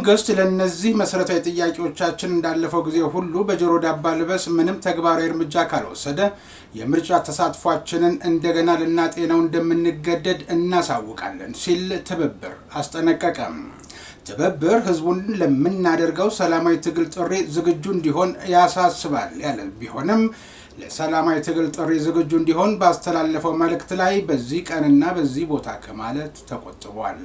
መንግስት ለነዚህ መሰረታዊ ጥያቄዎቻችን እንዳለፈው ጊዜ ሁሉ በጆሮ ዳባ ልበስ ምንም ተግባራዊ እርምጃ ካልወሰደ የምርጫ ተሳትፏችንን እንደገና ልናጤነው እንደምንገደድ እናሳውቃለን ሲል ትብብር አስጠነቀቀ። ትብብር ህዝቡን ለምናደርገው ሰላማዊ ትግል ጥሪ ዝግጁ እንዲሆን ያሳስባል ያለ ቢሆንም ለሰላማዊ ትግል ጥሪ ዝግጁ እንዲሆን ባስተላለፈው መልእክት ላይ በዚህ ቀንና በዚህ ቦታ ከማለት ተቆጥቧል።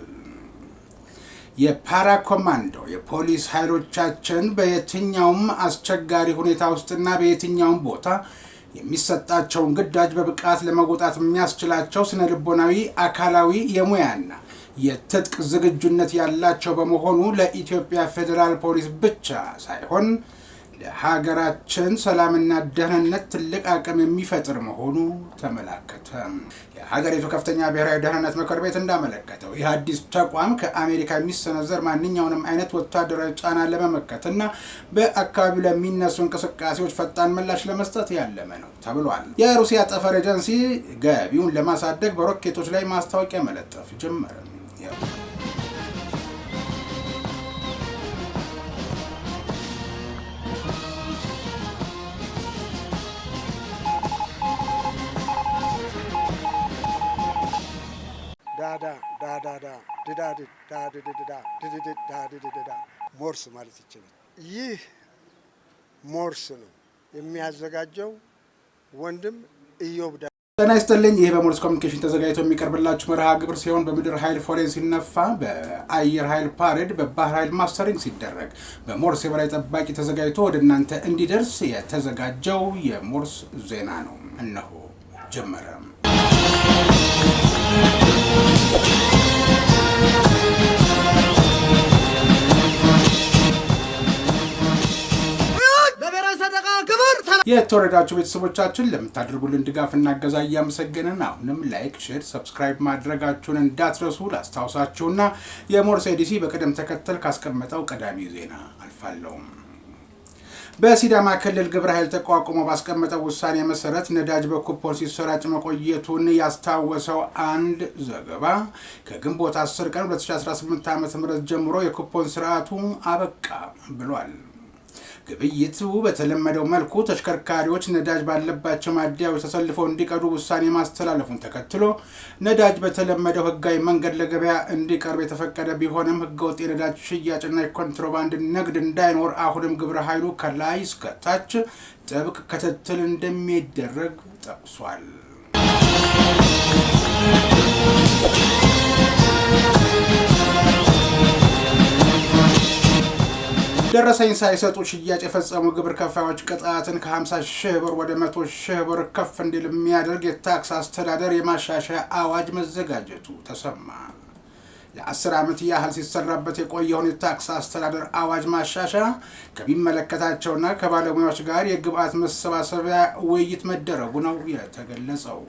የፓራ ኮማንዶ የፖሊስ ኃይሎቻችን በየትኛውም አስቸጋሪ ሁኔታ ውስጥና በየትኛውም ቦታ የሚሰጣቸውን ግዳጅ በብቃት ለመወጣት የሚያስችላቸው ስነ ልቦናዊ፣ አካላዊ፣ የሙያና የትጥቅ ዝግጁነት ያላቸው በመሆኑ ለኢትዮጵያ ፌዴራል ፖሊስ ብቻ ሳይሆን ለሀገራችን ሰላምና ደህንነት ትልቅ አቅም የሚፈጥር መሆኑ ተመላከተ። የሀገሪቱ ከፍተኛ ብሔራዊ ደህንነት ምክር ቤት እንዳመለከተው ይህ አዲስ ተቋም ከአሜሪካ የሚሰነዘር ማንኛውንም አይነት ወታደራዊ ጫና ለመመከትና በአካባቢው ለሚነሱ እንቅስቃሴዎች ፈጣን ምላሽ ለመስጠት ያለመ ነው ተብሏል። የሩሲያ ጠፈር ኤጀንሲ ገቢውን ለማሳደግ በሮኬቶች ላይ ማስታወቂያ መለጠፍ ጀመረ። ሞርስ ማለት ይችላል። ይህ ሞርስ ነው የሚያዘጋጀው ወንድም ኢዮብ። ጤና ይስጥልኝ። ይህ በሞርስ ኮሚኒኬሽን ተዘጋጅቶ የሚቀርብላችሁ መርሃ ግብር ሲሆን በምድር ኃይል ፎሬን ሲነፋ፣ በአየር ኃይል ፓሬድ፣ በባህር ኃይል ማስተሪንግ ሲደረግ በሞርስ የበላይ ጠባቂ ተዘጋጅቶ ወደ እናንተ እንዲደርስ የተዘጋጀው የሞርስ ዜና ነው። እነሆ ጀመረ። የተወረዳችሁ ቤተሰቦቻችን ለምታደርጉልን ድጋፍና እገዛ እያመሰገንን አሁንም ላይክ፣ ሼር፣ ሰብስክራይብ ማድረጋችሁን እንዳትረሱ ላስታውሳችሁና የሞርስ ኤዲሲ በቅደም ተከተል ካስቀመጠው ቀዳሚ ዜና አልፋለሁ። በሲዳማ ክልል ግብረ ኃይል ተቋቁሞ ባስቀመጠው ውሳኔ መሰረት ነዳጅ በኩፖን ሲሰራጭ መቆየቱን ያስታወሰው አንድ ዘገባ ከግንቦት 10 ቀን 2018 ዓ.ም ጀምሮ የኩፖን ስርዓቱ አበቃ ብሏል። ግብይቱ በተለመደው መልኩ ተሽከርካሪዎች ነዳጅ ባለባቸው ማደያዎች ተሰልፈው እንዲቀዱ ውሳኔ ማስተላለፉን ተከትሎ ነዳጅ በተለመደው ህጋዊ መንገድ ለገበያ እንዲቀርብ የተፈቀደ ቢሆንም ህገወጥ የነዳጅ ሽያጭና የኮንትሮባንድ ንግድ እንዳይኖር አሁንም ግብረ ኃይሉ ከላይ እስከ ታች ጥብቅ ክትትል እንደሚደረግ ጠቅሷል። ደረሰኝ ሳይሰጡ ሽያጭ የፈጸሙ ግብር ከፋዮች ቅጣትን ከ50 ሺህ ብር ወደ 100 ሺህ ብር ከፍ እንዲል የሚያደርግ የታክስ አስተዳደር የማሻሻያ አዋጅ መዘጋጀቱ ተሰማ። ለ10 ዓመት ያህል ሲሰራበት የቆየውን የታክስ አስተዳደር አዋጅ ማሻሻያ ከሚመለከታቸውና ከባለሙያዎች ጋር የግብአት መሰባሰቢያ ውይይት መደረጉ ነው የተገለጸው።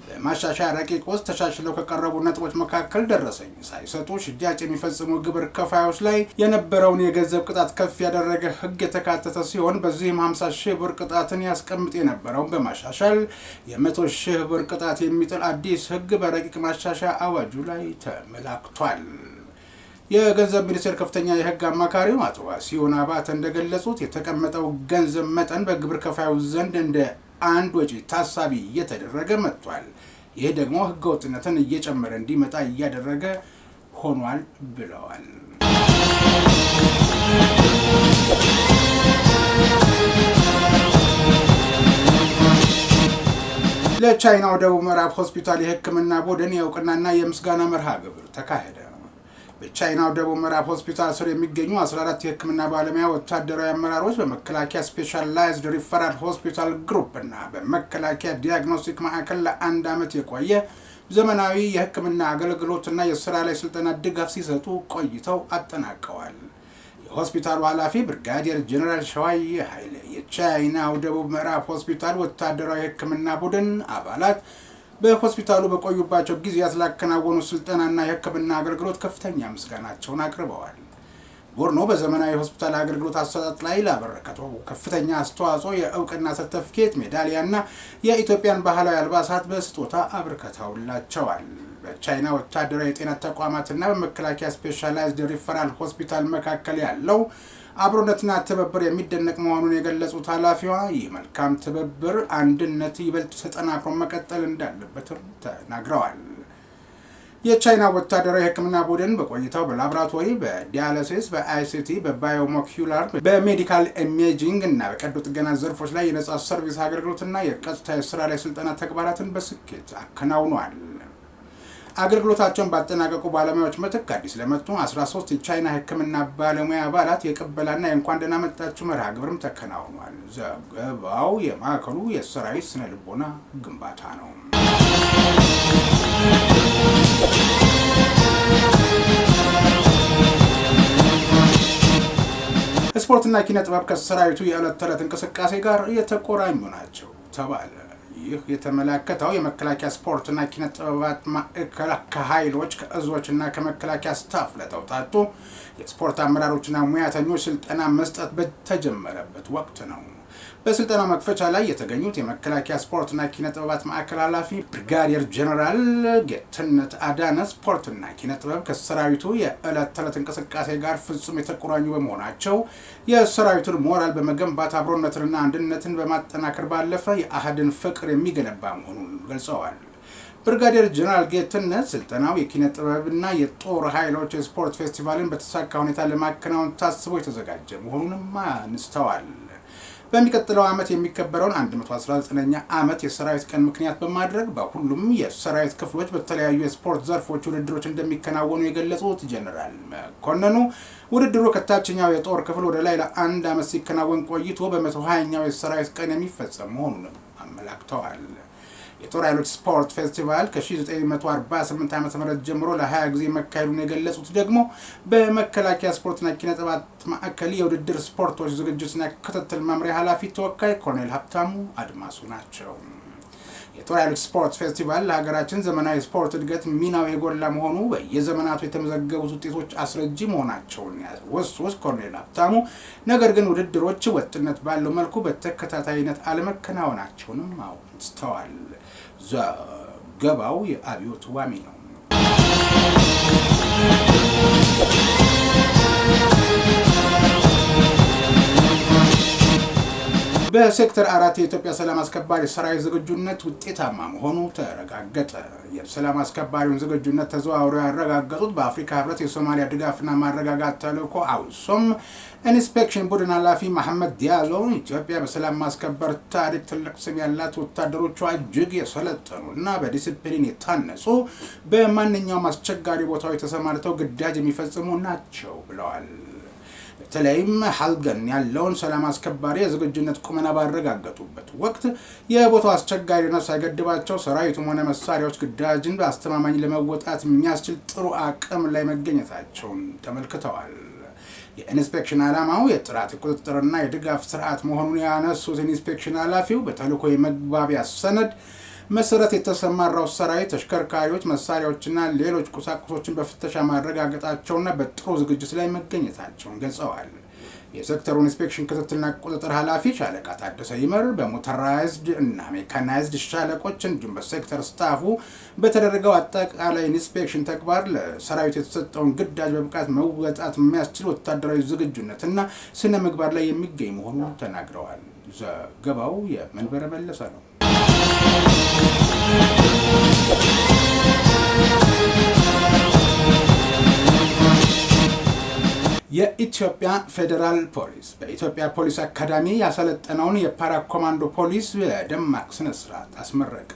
በማሻሻያ ረቂቅ ውስጥ ተሻሽለው ከቀረቡ ነጥቦች መካከል ደረሰኝ ሳይሰጡ ሽያጭ የሚፈጽሙ ግብር ከፋዮች ላይ የነበረውን የገንዘብ ቅጣት ከፍ ያደረገ ህግ የተካተተ ሲሆን በዚህም 50 ሺህ ብር ቅጣትን ያስቀምጥ የነበረውን በማሻሻል የ100 ሺህ ብር ቅጣት የሚጥል አዲስ ህግ በረቂቅ ማሻሻያ አዋጁ ላይ ተመላክቷል። የገንዘብ ሚኒስቴር ከፍተኛ የህግ አማካሪው አቶ ዋሲሁን አባተ እንደገለጹት የተቀመጠው ገንዘብ መጠን በግብር ከፋዩ ዘንድ እንደ አንድ ወጪ ታሳቢ እየተደረገ መጥቷል። ይህ ደግሞ ህገወጥነትን እየጨመረ እንዲመጣ እያደረገ ሆኗል ብለዋል። ለቻይናው ደቡብ ምዕራብ ሆስፒታል የህክምና ቡድን የእውቅናና የምስጋና መርሃ ግብር ተካሄደ። በቻይናው ደቡብ ምዕራብ ሆስፒታል ስር የሚገኙ 14 የህክምና ባለሙያ ወታደራዊ አመራሮች በመከላከያ ስፔሻላይዝድ ሪፈራል ሆስፒታል ግሩፕ እና በመከላከያ ዲያግኖስቲክ ማዕከል ለ1 ዓመት የቆየ ዘመናዊ የህክምና አገልግሎትና የስራ ላይ ስልጠና ድጋፍ ሲሰጡ ቆይተው አጠናቀዋል። የሆስፒታሉ ኃላፊ ብርጋዴር ጀነራል ሸዋዬ ኃይለ የቻይናው ደቡብ ምዕራብ ሆስፒታል ወታደራዊ ህክምና ቡድን አባላት በሆስፒታሉ በቆዩባቸው ጊዜያት ላከናወኑ ስልጠናና የህክምና አገልግሎት ከፍተኛ ምስጋናቸውን አቅርበዋል። ቡድኑ በዘመናዊ ሆስፒታል አገልግሎት አሰጣጥ ላይ ላበረከተው ከፍተኛ አስተዋጽኦ የእውቅና ሰርተፊኬት፣ ሜዳሊያና የኢትዮጵያን ባህላዊ አልባሳት በስጦታ አበርክተውላቸዋል። በቻይና ወታደራዊ የጤና ተቋማትና በመከላከያ ስፔሻላይዝድ ሪፈራል ሆስፒታል መካከል ያለው አብሮነትና ትብብር የሚደነቅ መሆኑን የገለጹት ኃላፊዋ ይህ መልካም ትብብር አንድነት ይበልጥ ተጠናክሮ መቀጠል እንዳለበትም ተናግረዋል። የቻይና ወታደራዊ ሕክምና ቡድን በቆይታው በላቦራቶሪ፣ በዲያሊሲስ፣ በአይሲቲ፣ በባዮሞለኪውላር፣ በሜዲካል ኢሜጂንግ እና በቀዶ ጥገና ዘርፎች ላይ የነጻ ሰርቪስ አገልግሎትና የቀጥታ የስራ ላይ ስልጠና ተግባራትን በስኬት አከናውኗል። አገልግሎታቸውን ባጠናቀቁ ባለሙያዎች ምትክ አዲስ ለመጡ 13 የቻይና ሕክምና ባለሙያ አባላት የቅበላና የእንኳን ደህና መጣችሁ መርሃ ግብርም ተከናውኗል። ዘገባው የማዕከሉ የሰራዊት ስነ ልቦና ግንባታ ነው። ስፖርትና ኪነ ጥበብ ከሰራዊቱ የዕለት ተዕለት እንቅስቃሴ ጋር የተቆራኙ ናቸው ተባለ። ይህ የተመለከተው የመከላከያ ስፖርትና ኪነ ጥበባት ማዕከል ከኃይሎች ከእዞችና ከመከላከያ ስታፍ ለተውጣጡ የስፖርት አመራሮችና ሙያተኞች ስልጠና መስጠት በተጀመረበት ወቅት ነው። በስልጠናው መክፈቻ ላይ የተገኙት የመከላከያ ስፖርትና ኪነ ጥበባት ማዕከል ኃላፊ ብርጋዴር ጀነራል ጌትነት አዳነ ስፖርትና ኪነ ጥበብ ከሰራዊቱ የዕለት ተዕለት እንቅስቃሴ ጋር ፍጹም የተቆራኙ በመሆናቸው የሰራዊቱን ሞራል በመገንባት አብሮነትንና አንድነትን በማጠናከር ባለፈ የአህድን ፍቅር የሚገነባ መሆኑን ገልጸዋል። ብርጋዴር ጀነራል ጌትነት ስልጠናው የኪነ ጥበብና የጦር ኃይሎች የስፖርት ፌስቲቫልን በተሳካ ሁኔታ ለማከናወን ታስቦ የተዘጋጀ መሆኑንም አንስተዋል። በሚቀጥለው ዓመት የሚከበረውን 119ኛ ዓመት የሰራዊት ቀን ምክንያት በማድረግ በሁሉም የሰራዊት ክፍሎች በተለያዩ የስፖርት ዘርፎች ውድድሮች እንደሚከናወኑ የገለጹት ጀነራል መኮንኑ ውድድሩ ከታችኛው የጦር ክፍል ወደ ላይ ለአንድ ዓመት ሲከናወን ቆይቶ በ120ኛው የሰራዊት ቀን የሚፈጸም መሆኑንም አመላክተዋል። የጦር ኃይሎች ስፖርት ፌስቲቫል ከ1948 ዓ.ም ጀምሮ ለ20 ጊዜ መካሄዱን የገለጹት ደግሞ በመከላከያ ስፖርትና ኪነ ጥበባት ማዕከል የውድድር ስፖርቶች ዝግጅትና ክትትል መምሪያ ኃላፊ ተወካይ ኮሎኔል ሀብታሙ አድማሱ ናቸው። የጦር ኃይሎች ስፖርት ፌስቲቫል ለሀገራችን ዘመናዊ ስፖርት እድገት ሚናው የጎላ መሆኑ በየዘመናቱ የተመዘገቡት ውጤቶች አስረጂ መሆናቸውን ያወሱት ኮሎኔል ሀብታሙ ነገር ግን ውድድሮች ወጥነት ባለው መልኩ በተከታታይነት አለመከናወናቸውንም አውስተዋል። ዘገባው የአብዮት ዋሚ ነው። በሴክተር 4 የኢትዮጵያ ሰላም አስከባሪ ሰራዊት ዝግጁነት ውጤታማ መሆኑ ተረጋገጠ። የሰላም አስከባሪውን ዝግጁነት ተዘዋውረው ያረጋገጡት በአፍሪካ ህብረት የሶማሊያ ድጋፍና ማረጋጋት ተልዕኮ አውሶም ኢንስፔክሽን ቡድን ኃላፊ መሐመድ ዲያሎ ኢትዮጵያ በሰላም ማስከበር ታሪክ ትልቅ ስም ያላት ወታደሮቿ እጅግ የሰለጠኑና በዲሲፕሊን የታነጹ በማንኛውም አስቸጋሪ ቦታዎች ተሰማርተው ግዳጅ የሚፈጽሙ ናቸው ብለዋል። በተለይም ሀልገን ያለውን ሰላም አስከባሪ የዝግጁነት ቁመና ባረጋገጡበት ወቅት የቦታው አስቸጋሪነት ሳይገድባቸው ሰራዊቱም ሆነ መሳሪያዎች ግዳጅን በአስተማማኝ ለመወጣት የሚያስችል ጥሩ አቅም ላይ መገኘታቸውን ተመልክተዋል። የኢንስፔክሽን ዓላማው የጥራት ቁጥጥርና የድጋፍ ስርዓት መሆኑን ያነሱት ኢንስፔክሽን ኃላፊው በተልዕኮ የመግባቢያ ሰነድ መሰረት የተሰማራው ሰራዊት ተሽከርካሪዎች፣ መሳሪያዎችና ሌሎች ቁሳቁሶችን በፍተሻ ማረጋገጣቸውና በጥሩ ዝግጅት ላይ መገኘታቸውን ገልጸዋል። የሴክተሩ ኢንስፔክሽን ክትትልና ቁጥጥር ኃላፊ ሻለቃ ታደሰ ይመር በሞተራይዝድ እና ሜካናይዝድ ሻለቆች እንዲሁም በሴክተር ስታፉ በተደረገው አጠቃላይ ኢንስፔክሽን ተግባር ለሰራዊት የተሰጠውን ግዳጅ በብቃት መወጣት የሚያስችል ወታደራዊ ዝግጁነትና ስነ ምግባር ላይ የሚገኝ መሆኑን ተናግረዋል። ዘገባው የመንበረ መለሰ ነው። የኢትዮጵያ ፌዴራል ፖሊስ በኢትዮጵያ ፖሊስ አካዳሚ ያሰለጠነውን የፓራ ኮማንዶ ፖሊስ በደማቅ ስነ ስርዓት አስመረቀ።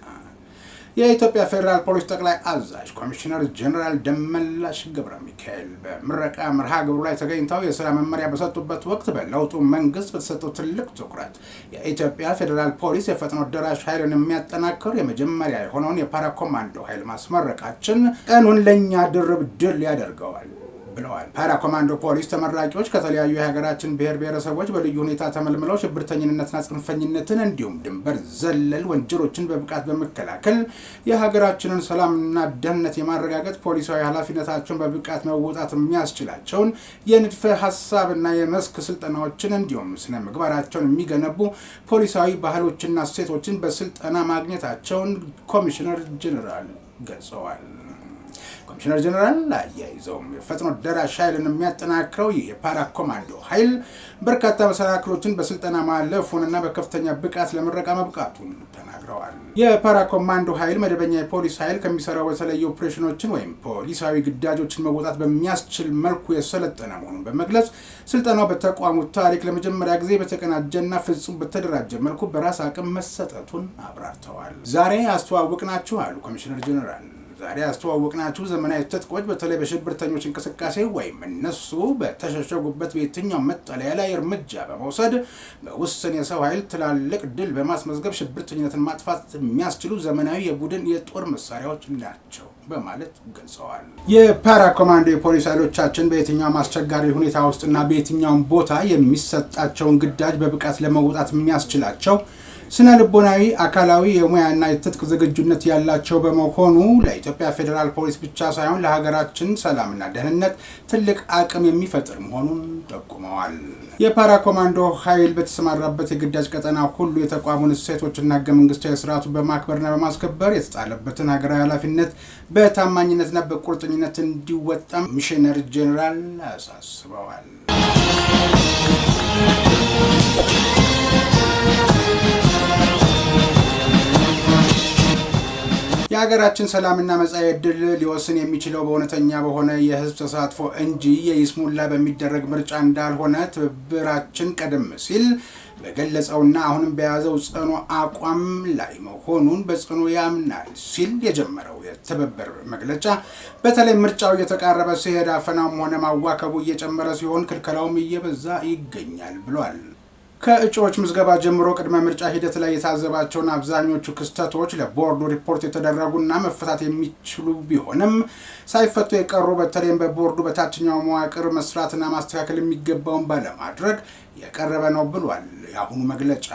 የኢትዮጵያ ፌዴራል ፖሊስ ጠቅላይ አዛዥ ኮሚሽነር ጀነራል ደመላሽ ገብረ ሚካኤል በምረቃ መርሃ ግብሩ ላይ ተገኝተው የሥራ መመሪያ በሰጡበት ወቅት በለውጡ መንግስት በተሰጠው ትልቅ ትኩረት የኢትዮጵያ ፌዴራል ፖሊስ የፈጥኖ ደራሽ ኃይልን የሚያጠናክር የመጀመሪያ የሆነውን የፓራ ኮማንዶ ኃይል ማስመረቃችን ቀኑን ለኛ ድርብ ድል ያደርገዋል ብለዋል። ፓራ ኮማንዶ ፖሊስ ተመራቂዎች ከተለያዩ የሀገራችን ብሔር ብሔረሰቦች በልዩ ሁኔታ ተመልምለው ሽብርተኝነትና ጽንፈኝነትን እንዲሁም ድንበር ዘለል ወንጀሎችን በብቃት በመከላከል የሀገራችንን ሰላምና ደህንነት የማረጋገጥ ፖሊሳዊ ኃላፊነታቸውን በብቃት መወጣት የሚያስችላቸውን የንድፈ ሐሳብና የመስክ ስልጠናዎችን እንዲሁም ስነ ምግባራቸውን የሚገነቡ ፖሊሳዊ ባህሎችና እሴቶችን በስልጠና ማግኘታቸውን ኮሚሽነር ጀነራል ገልጸዋል። ኮሚሽነር ጀነራል አያይዘውም የፈጥኖ ደራሽ ኃይልን የሚያጠናክረው የፓራ ኮማንዶ ኃይል በርካታ መሰናክሎችን በስልጠና ማለፉንና በከፍተኛ ብቃት ለምረቃ መብቃቱን ተናግረዋል። የፓራ ኮማንዶ ኃይል መደበኛ የፖሊስ ኃይል ከሚሰራው በተለየ ኦፕሬሽኖችን ወይም ፖሊሳዊ ግዳጆችን መወጣት በሚያስችል መልኩ የሰለጠነ መሆኑን በመግለጽ ስልጠናው በተቋሙ ታሪክ ለመጀመሪያ ጊዜ በተቀናጀና ፍጹም በተደራጀ መልኩ በራስ አቅም መሰጠቱን አብራርተዋል። ዛሬ አስተዋወቅናችሁ አሉ ኮሚሽነር ጀነራል። ዛሬ አስተዋወቅናችሁ ዘመናዊ ትጥቆች በተለይ በሽብርተኞች እንቅስቃሴ ወይም እነሱ በተሸሸጉበት በየትኛው መጠለያ ላይ እርምጃ በመውሰድ በውስን የሰው ኃይል ትላልቅ ድል በማስመዝገብ ሽብርተኝነትን ማጥፋት የሚያስችሉ ዘመናዊ የቡድን የጦር መሳሪያዎች ናቸው በማለት ገልጸዋል። የፓራ ኮማንዶ የፖሊስ ኃይሎቻችን በየትኛውም አስቸጋሪ ሁኔታ ውስጥና በየትኛውም ቦታ የሚሰጣቸውን ግዳጅ በብቃት ለመውጣት የሚያስችላቸው ስነ ልቦናዊ፣ አካላዊ፣ የሙያና የትጥቅ ዝግጁነት ያላቸው በመሆኑ ለኢትዮጵያ ፌዴራል ፖሊስ ብቻ ሳይሆን ለሀገራችን ሰላምና ደህንነት ትልቅ አቅም የሚፈጥር መሆኑን ጠቁመዋል። የፓራ ኮማንዶ ኃይል በተሰማራበት የግዳጅ ቀጠና ሁሉ የተቋሙን እሴቶችና ህገ መንግስታዊ ስርዓቱን በማክበርና በማስከበር የተጣለበትን ሀገራዊ ኃላፊነት በታማኝነትና በቁርጠኝነት እንዲወጣ ኮሚሽነር ጀነራል አሳስበዋል። የሀገራችን ሰላምና መጻኢ ዕድል ሊወስን የሚችለው በእውነተኛ በሆነ የህዝብ ተሳትፎ እንጂ የይስሙላ በሚደረግ ምርጫ እንዳልሆነ ትብብራችን ቀደም ሲል በገለጸውና አሁንም በያዘው ጽኑ አቋም ላይ መሆኑን በጽኑ ያምናል ሲል የጀመረው የትብብር መግለጫ በተለይ ምርጫው እየተቃረበ ሲሄድ አፈናውም ሆነ ማዋከቡ እየጨመረ ሲሆን ክልከላውም እየበዛ ይገኛል ብሏል። ከእጩዎች ምዝገባ ጀምሮ ቅድመ ምርጫ ሂደት ላይ የታዘባቸውን አብዛኞቹ ክስተቶች ለቦርዱ ሪፖርት የተደረጉና መፈታት የሚችሉ ቢሆንም ሳይፈቱ የቀሩ በተለይም በቦርዱ በታችኛው መዋቅር መስራትና ማስተካከል የሚገባውን ባለማድረግ የቀረበ ነው ብሏል። የአሁኑ መግለጫ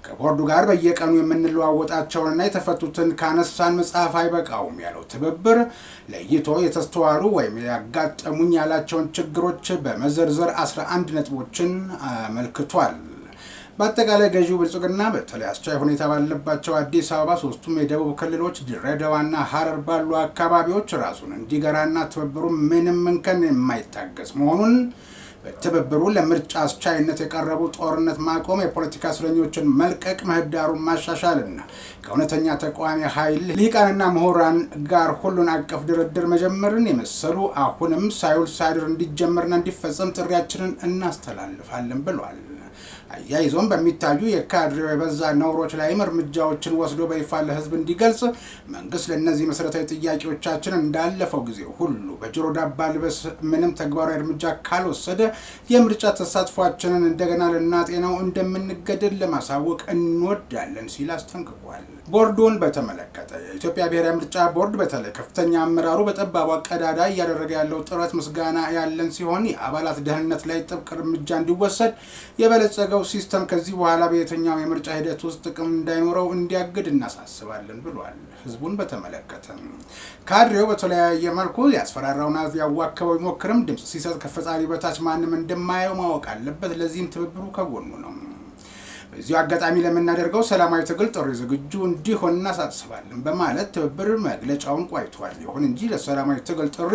ከቦርዱ ጋር በየቀኑ የምንለዋወጣቸውንና የተፈቱትን ካነሳን መጽሐፍ አይበቃውም ያለው ትብብር ለይቶ የተስተዋሉ ወይም ያጋጠሙኝ ያላቸውን ችግሮች በመዘርዘር 11 ነጥቦችን አመልክቷል። በአጠቃላይ ገዢው ብልጽግና በተለይ አስቻይ ሁኔታ ባለባቸው አዲስ አበባ፣ ሶስቱም የደቡብ ክልሎች፣ ድሬዳዋና ሐረር ባሉ አካባቢዎች ራሱን እንዲገራና ትብብሩ ምንም እንከን የማይታገስ መሆኑን በትብብሩ ለምርጫ አስቻይነት የቀረቡ ጦርነት ማቆም፣ የፖለቲካ እስረኞችን መልቀቅ፣ ምህዳሩን ማሻሻልና ከእውነተኛ ተቃዋሚ ኃይል ሊቃንና ምሁራን ጋር ሁሉን አቀፍ ድርድር መጀመርን የመሰሉ አሁንም ሳይውል ሳይድር እንዲጀመርና እንዲፈጸም ጥሪያችንን እናስተላልፋለን ብሏል። አያይዞም በሚታዩ የካድሬው የበዛ ነውሮች ላይም እርምጃዎችን ወስዶ በይፋ ለህዝብ እንዲገልጽ መንግስት ለእነዚህ መሰረታዊ ጥያቄዎቻችን እንዳለፈው ጊዜ ሁሉ በጆሮ ዳባ ልበስ ምንም ተግባራዊ እርምጃ ካልወሰደ የምርጫ ተሳትፏችንን እንደገና ልናጤነው እንደምንገደድ ለማሳወቅ እንወዳለን ሲል አስጠንቅቋል። ቦርዱን በተመለከተ የኢትዮጵያ ብሔራዊ ምርጫ ቦርድ በተለይ ከፍተኛ አመራሩ በጠባቧ ቀዳዳ እያደረገ ያለው ጥረት ምስጋና ያለን ሲሆን የአባላት ደህንነት ላይ ጥብቅ እርምጃ እንዲወሰድ የበለጸገው ሲስተም ከዚህ በኋላ በየትኛው የምርጫ ሂደት ውስጥ ጥቅም እንዳይኖረው እንዲያግድ እናሳስባለን ብሏል። ህዝቡን በተመለከተ ካድሬው በተለያየ መልኩ ያስፈራራውና ያዋከበው ቢሞክርም ድምጽ ሲሰጥ ከፈጣሪ በታች ማንም እንደማየው ማወቅ አለበት። ለዚህም ትብብሩ ከጎኑ ነው። በዚሁ አጋጣሚ ለምናደርገው ሰላማዊ ትግል ጥሪ ዝግጁ እንዲሆን እናሳስባለን በማለት ትብብር መግለጫውን ቋይቷል። ይሁን እንጂ ለሰላማዊ ትግል ጥሪ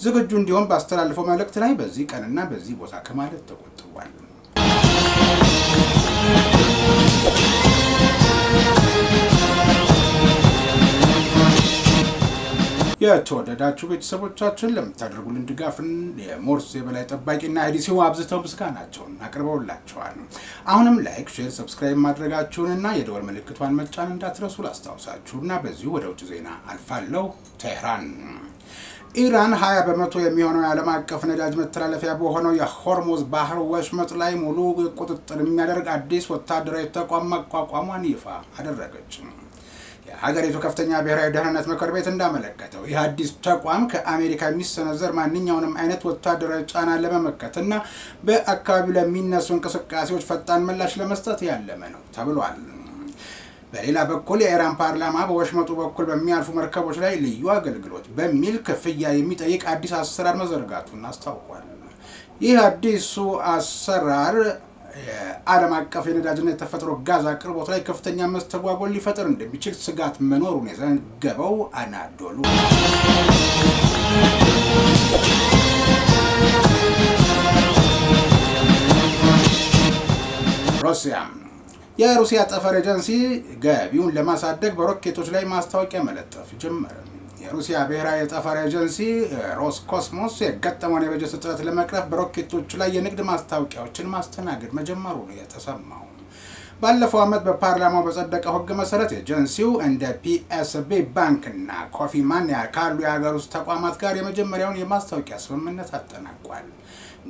ዝግጁ እንዲሆን ባስተላልፈው መልእክት ላይ በዚህ ቀንና በዚህ ቦታ ከማለት ተቆጥቧል። የተወደዳችሁ ቤተሰቦቻችን ለምታደርጉልን ድጋፍን የሞርስ የበላይ ጠባቂና ኤዲሲው አብዝተው ምስጋናቸውን አቅርበውላችኋል። አሁንም ላይክ፣ ሼር፣ ሰብስክራይብ ማድረጋችሁንና የደወል ምልክቷን መጫን እንዳትረሱ ላስታውሳችሁና በዚሁ ወደ ውጭ ዜና አልፋለሁ። ቴህራን ኢራን 20 በመቶ የሚሆነው የዓለም አቀፍ ነዳጅ መተላለፊያ በሆነው የሆርሙዝ ባህር ወሽመጥ ላይ ሙሉ ቁጥጥር የሚያደርግ አዲስ ወታደራዊ ተቋም ማቋቋሟን ይፋ አደረገች። የሀገሪቱ ከፍተኛ ብሔራዊ ደህንነት ምክር ቤት እንዳመለከተው ይህ አዲስ ተቋም ከአሜሪካ የሚሰነዘር ማንኛውንም አይነት ወታደራዊ ጫና ለመመከትና በአካባቢው ለሚነሱ እንቅስቃሴዎች ፈጣን ምላሽ ለመስጠት ያለመ ነው ተብሏል። በሌላ በኩል የኢራን ፓርላማ በወሽመጡ በኩል በሚያልፉ መርከቦች ላይ ልዩ አገልግሎት በሚል ክፍያ የሚጠይቅ አዲስ አሰራር መዘርጋቱን አስታውቋል። ይህ አዲሱ አሰራር የዓለም አቀፍ የነዳጅና የተፈጥሮ ጋዝ አቅርቦት ላይ ከፍተኛ መስተጓጎል ሊፈጥር እንደሚችል ስጋት መኖሩን የዘገበው አናዶሉ የሩሲያ ጠፈር ኤጀንሲ ገቢውን ለማሳደግ በሮኬቶች ላይ ማስታወቂያ መለጠፍ ጀመረ። የሩሲያ ብሔራዊ የጠፈር ኤጀንሲ ሮስኮስሞስ የገጠመውን የበጀት እጥረት ለመቅረፍ በሮኬቶቹ ላይ የንግድ ማስታወቂያዎችን ማስተናገድ መጀመሩ ነው የተሰማው። ባለፈው ዓመት በፓርላማው በጸደቀው ሕግ መሰረት ኤጀንሲው እንደ ፒኤስቢ ባንክና ኮፊ ማኒያ ካሉ የሀገር ውስጥ ተቋማት ጋር የመጀመሪያውን የማስታወቂያ ስምምነት አጠናቋል።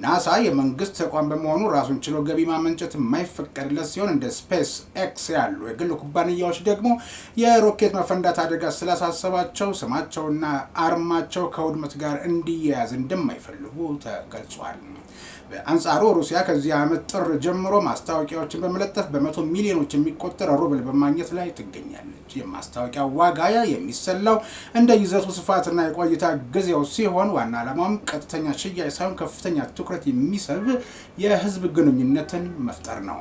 ናሳ የመንግስት ተቋም በመሆኑ ራሱን ችሎ ገቢ ማመንጨት የማይፈቀድለት ሲሆን እንደ ስፔስ ኤክስ ያሉ የግል ኩባንያዎች ደግሞ የሮኬት መፈንዳት አደጋ ስላሳሰባቸው ስማቸውና አርማቸው ከውድመት ጋር እንዲያያዝ እንደማይፈልጉ ተገልጿል። በአንጻሩ ሩሲያ ከዚህ ዓመት ጥር ጀምሮ ማስታወቂያዎችን በመለጠፍ በመቶ ሚሊዮኖች የሚቆጠር ሩብል በማግኘት ላይ ትገኛለች። የማስታወቂያ ዋጋ የሚሰላው እንደ ይዘቱ ስፋትና የቆይታ ጊዜው ሲሆን ዋና ዓላማውም ቀጥተኛ ሽያጭ ሳይሆን ከፍተኛ ትኩረት የሚስብ የህዝብ ግንኙነትን መፍጠር ነው።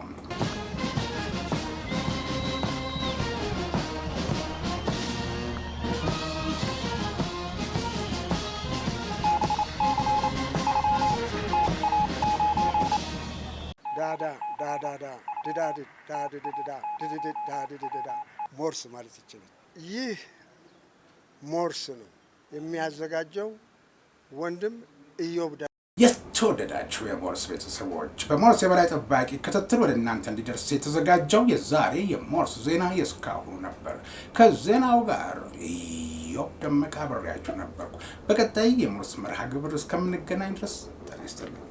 ሞርስ ማለት ይችላል። ይህ ሞርስ ነው የሚያዘጋጀው ወንድም ኢዮብ። የተወደዳችሁ የሞርስ ቤተሰቦች በሞርስ የበላይ ጠባቂ ክትትል ወደ እናንተ እንዲደርስ የተዘጋጀው የዛሬ የሞርስ ዜና የእስካሁኑ ነበር። ከዜናው ጋር ኢዮብ ደመቀ አብሬያችሁ ነበርኩ። በቀጣይ የሞርስ መርሃ ግብር እስከምንገናኝ ድረስ ጤና ይስጥልኝ።